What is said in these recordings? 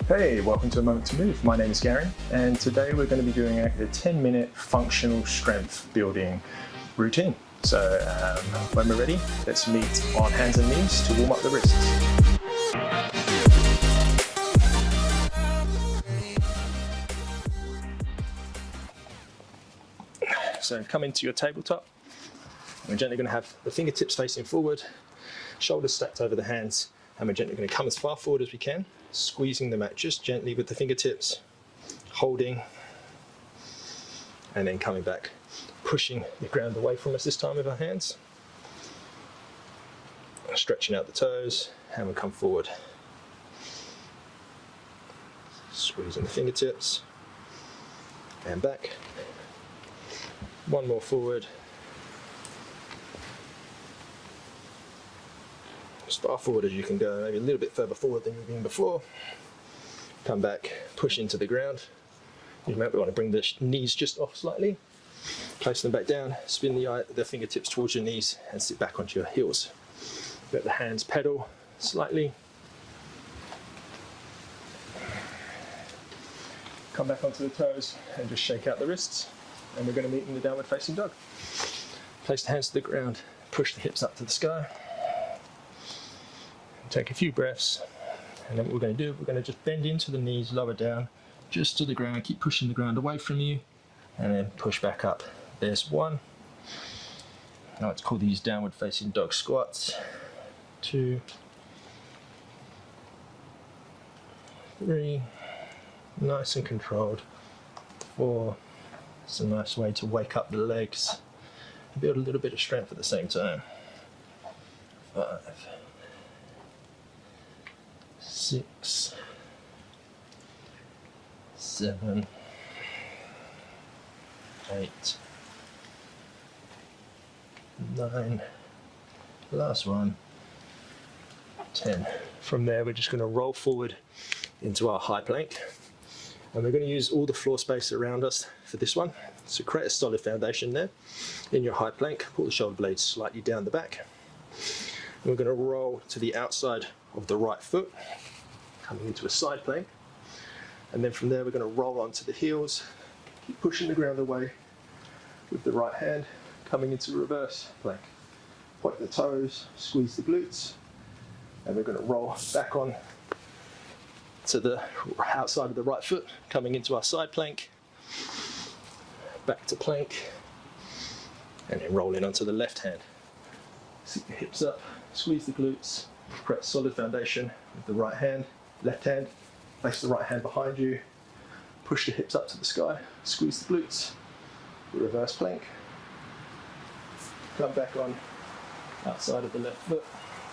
Hey, welcome to A Moment to Move. My name is Gary, and today we're going to be doing a 10-minute functional strength building routine. So when we're ready, let's meet on hands and knees to warm up the wrists. So come into your tabletop. We're gently going to have the fingertips facing forward, shoulders stacked over the hands, and we're gently going to come as far forward as we can, squeezing the mat just gently with the fingertips, holding, and then coming back, pushing the ground away from us this time with our hands, stretching out the toes, and we come forward, squeezing the fingertips, and back, one more forward, as far forward as you can go, maybe a little bit further forward than you've been before. Come back, push into the ground. You might want to bring the knees just off slightly, place them back down, spin the fingertips towards your knees and sit back onto your heels. Let the hands pedal slightly. Come back onto the toes and just shake out the wrists. And we're going to meet in the downward facing dog. Place the hands to the ground, push the hips up to the sky. Take a few breaths, and then what we're going to do, we're going to just bend into the knees, lower down, just to the ground, keep pushing the ground away from you, and then push back up. There's one. Now let's call these downward facing dog squats. 2, 3, nice and controlled. 4, it's a nice way to wake up the legs and build a little bit of strength at the same time. 5, 6, 7, 8, 9, last one, 10. From there we're just going to roll forward into our high plank, and we're going to use all the floor space around us for this one. So create a solid foundation there. In your high plank, pull the shoulder blades slightly down the back. And we're going to roll to the outside of the right foot, coming into a side plank, and then from there we're going to roll onto the heels, keep pushing the ground away with the right hand, coming into reverse plank. Point the toes, squeeze the glutes, and we're going to roll back on to the outside of the right foot, coming into our side plank, back to plank, and then rolling onto the left hand. Sit the hips up, squeeze the glutes, create a solid foundation with the right hand, left hand, place the right hand behind you, push the hips up to the sky, squeeze the glutes, reverse plank, come back on outside of the left foot,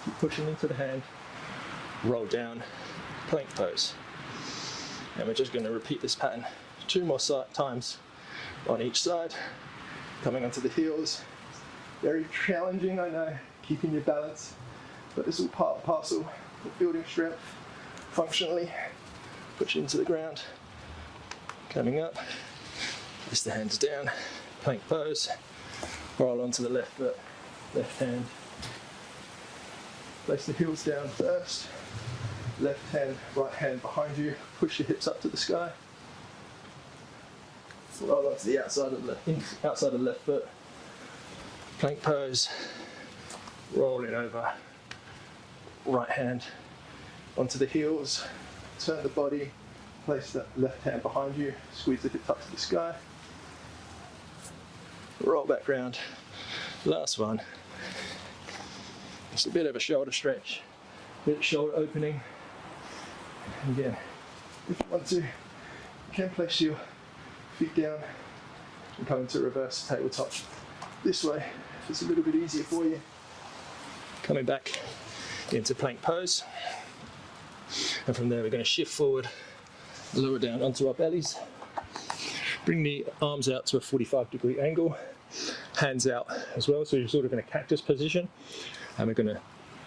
keep pushing into the hand, roll down, plank pose. And we're just going to repeat this pattern 2 more times on each side, coming onto the heels. Very challenging, I know, keeping your balance, but it's all part and parcel of building strength functionally. Push into the ground, coming up, place the hands down, plank pose, roll onto the left foot, left hand, place the heels down first, left hand, right hand behind you, push your hips up to the sky, roll onto the outside of the left foot, plank pose, rolling over, right hand onto the heels, turn the body, place that left hand behind you, squeeze the hips up to the sky, roll back round, last one. Just a bit of a shoulder stretch, bit of shoulder opening. And again, if you want to, you can place your feet down and come into reverse tabletop this way if it's a little bit easier for you. Coming back into plank pose, and from there we're going to shift forward, lower down onto our bellies, bring the arms out to a 45-degree angle, hands out as well, so you're sort of in a cactus position, and we're going to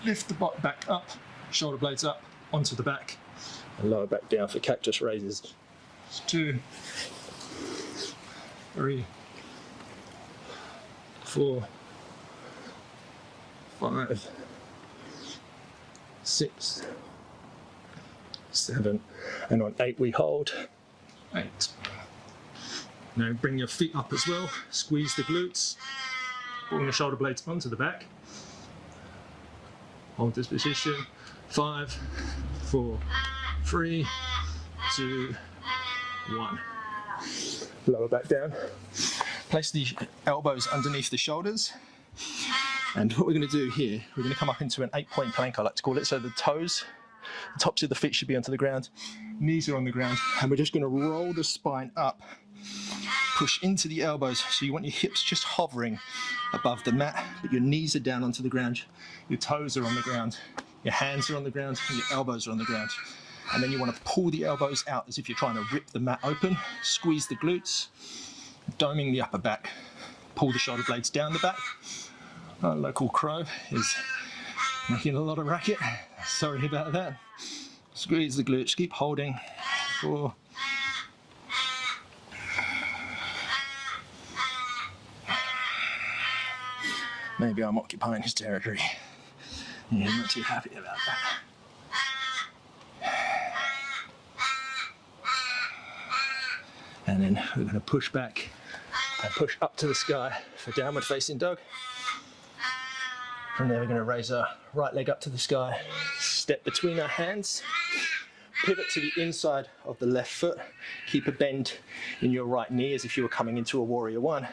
lift the butt back up, shoulder blades up onto the back, and lower back down for cactus raises. 2, 3, 4, 5, 6, 7, and on 8 we hold. 8. Now bring your feet up as well, squeeze the glutes, bring the shoulder blades onto the back. Hold this position. 5, 4, 3, 2, 1. Lower back down. Place the elbows underneath the shoulders. And what we're going to do here, we're going to come up into an 8-point plank, I like to call it. So the toes, the tops of the feet should be onto the ground, knees are on the ground, and we're just going to roll the spine up, push into the elbows. So you want your hips just hovering above the mat, but your knees are down onto the ground, your toes are on the ground, your hands are on the ground, and your elbows are on the ground. And then you want to pull the elbows out as if you're trying to rip the mat open, squeeze the glutes, doming the upper back, pull the shoulder blades down the back. Our local crow is making a lot of racket, sorry about that. Squeeze the glutes, keep holding. 4, maybe I'm occupying his territory. Yeah, I'm not too happy about that. And then we're going to push back and push up to the sky for downward facing dog. From there we're going to raise our right leg up to the sky, step between our hands, pivot to the inside of the left foot, keep a bend in your right knee as if you were coming into a warrior 1.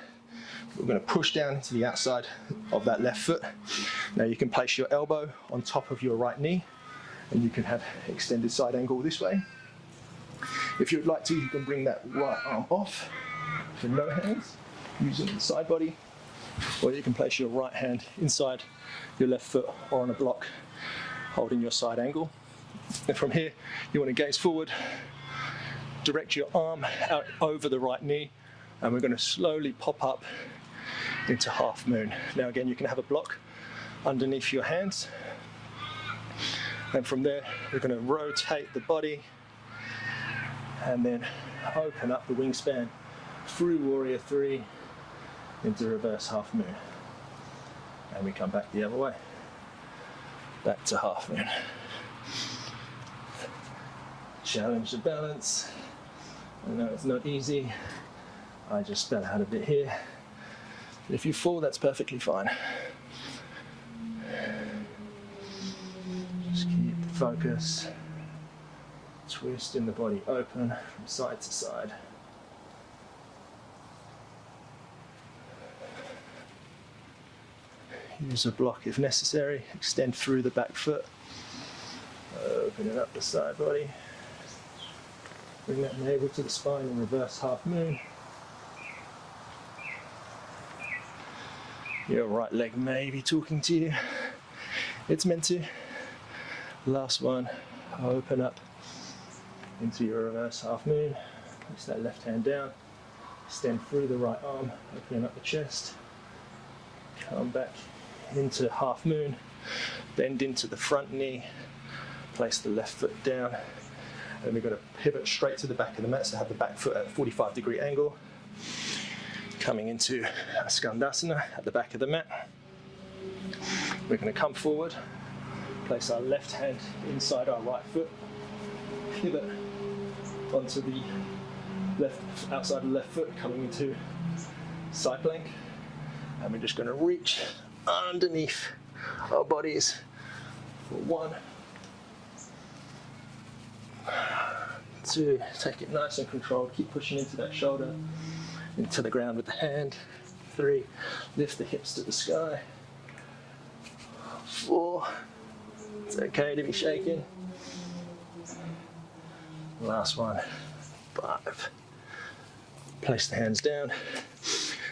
We're going to push down into the outside of that left foot. Now you can place your elbow on top of your right knee and you can have extended side angle this way. If you'd like to, you can bring that right arm off for no hands, using the side body, or you can place your right hand inside your left foot or on a block, holding your side angle. And from here, you want to gaze forward, direct your arm out over the right knee, and we're going to slowly pop up into half moon. Now again, you can have a block underneath your hands. And from there, we're going to rotate the body and then open up the wingspan through warrior 3 into reverse half moon. And we come back the other way, back to half moon. Challenge the balance. I know it's not easy. I just fell out a bit here. But if you fall, that's perfectly fine. Just keep the focus. Twisting the body open from side to side. Use a block if necessary. Extend through the back foot. Opening up the side body. Bring that navel to the spine in reverse half moon. Your right leg may be talking to you. It's meant to. Last one. Open up into your reverse half moon. Place that left hand down. Extend through the right arm, opening up the chest. Come back into half moon. Bend into the front knee. Place the left foot down. And we're going to pivot straight to the back of the mat, so have the back foot at a 45-degree angle. Coming into a Skandasana at the back of the mat. We're going to come forward, place our left hand inside our right foot, pivot onto the left outside of the left foot, coming into side plank, and we're just going to reach underneath our bodies for 1, 2, take it nice and controlled, keep pushing into that shoulder, into the ground with the hand. 3, lift the hips to the sky. 4, it's okay to be shaken. Last one, 5. Place the hands down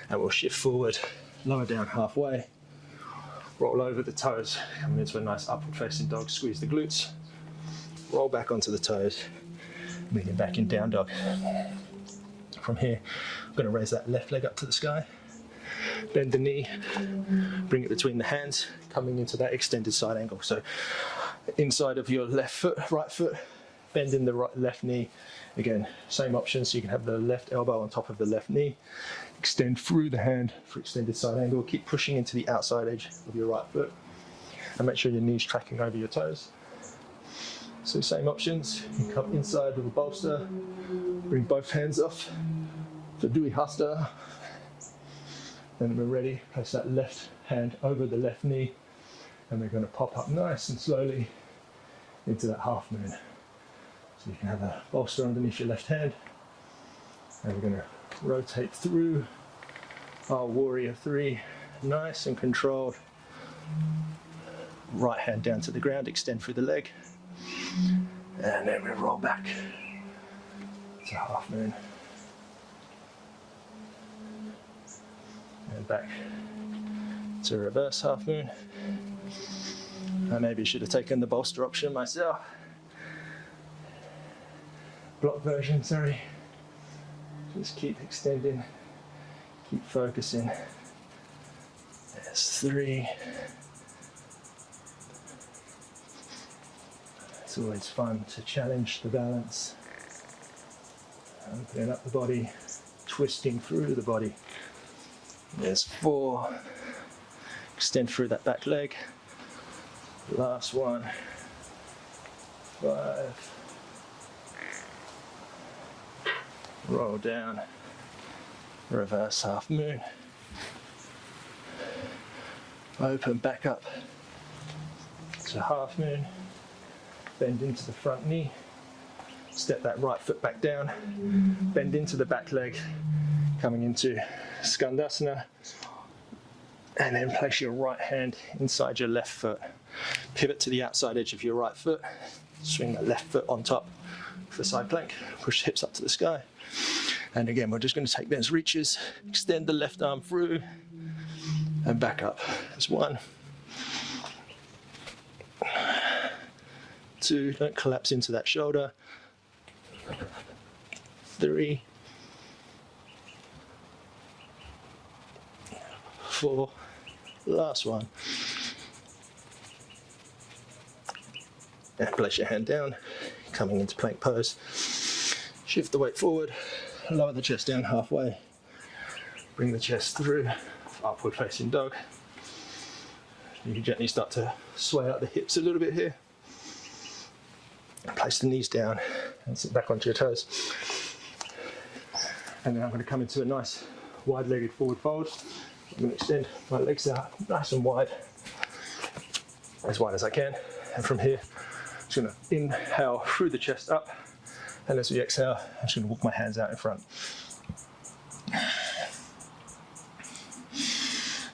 and we'll shift forward, lower down halfway, roll over the toes, coming into a nice upward facing dog, squeeze the glutes, roll back onto the toes, moving back in down dog. From here, I'm going to raise that left leg up to the sky, bend the knee, bring it between the hands, coming into that extended side angle. So inside of your left foot, right foot, bend in the left knee. Again, same option, so you can have the left elbow on top of the left knee, extend through the hand for extended side angle, keep pushing into the outside edge of your right foot, and make sure your knee's tracking over your toes. So same options, you come inside with a bolster, bring both hands off for Dewey Hasta. Then we're ready, place that left hand over the left knee, and we're going to pop up nice and slowly into that half moon. So you can have a bolster underneath your left hand, and we're going to rotate through our warrior three, nice and controlled. Right hand down to the ground, extend through the leg, and then we roll back to half moon. And back to reverse half moon. I maybe should have taken the bolster option myself. Block version, sorry. Just keep extending, keep focusing. There's three. It's always fun to challenge the balance. Opening up the body, twisting through the body. There's four. Extend through that back leg. Last one. 5. Roll down. Reverse half moon. Open back up to half moon. Bend into the front knee. Step that right foot back down. Bend into the back leg. Coming into Skandasana. And then place your right hand inside your left foot. Pivot to the outside edge of your right foot. Swing that left foot on top for side plank. Push the hips up to the sky. And again, we're just going to take those reaches. Extend the left arm through. And back up. There's 1. 2. Don't collapse into that shoulder. 3. 4. Last one. And place your hand down, coming into plank pose. Shift the weight forward, lower the chest down halfway. Bring the chest through, upward facing dog. You can gently start to sway out the hips a little bit here. Place the knees down and sit back onto your toes. And then I'm going to come into a nice wide-legged forward fold. I'm going to extend my legs out nice and wide as I can. And from here, I'm just going to inhale through the chest up. And as we exhale, I'm just going to walk my hands out in front.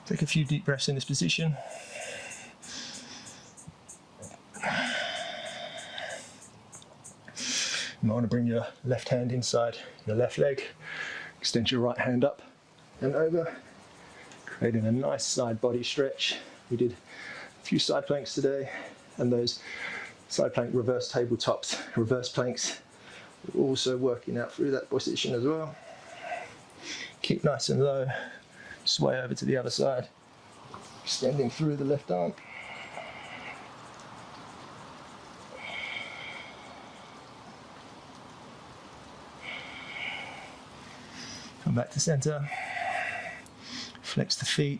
Take a few deep breaths in this position. You might want to bring your left hand inside your left leg. Extend your right hand up and over, creating a nice side body stretch. We did a few side planks today, and those side plank reverse tabletops, reverse planks, also working out through that position as well. Keep nice and low, sway over to the other side, extending through the left arm. Come back to center, flex the feet.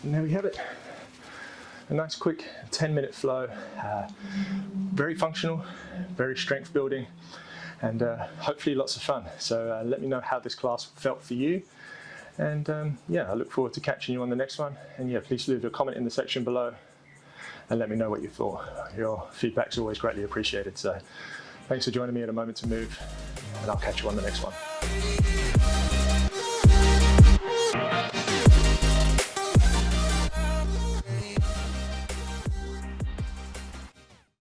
And there we have it. A nice quick 10-minute flow, very functional, very strength building, and hopefully lots of fun. So let me know how this class felt for you. And yeah, I look forward to catching you on the next one. And yeah, please leave a comment in the section below and let me know what you thought. Your feedback's always greatly appreciated. So thanks for joining me at A Moment to Move, and I'll catch you on the next one.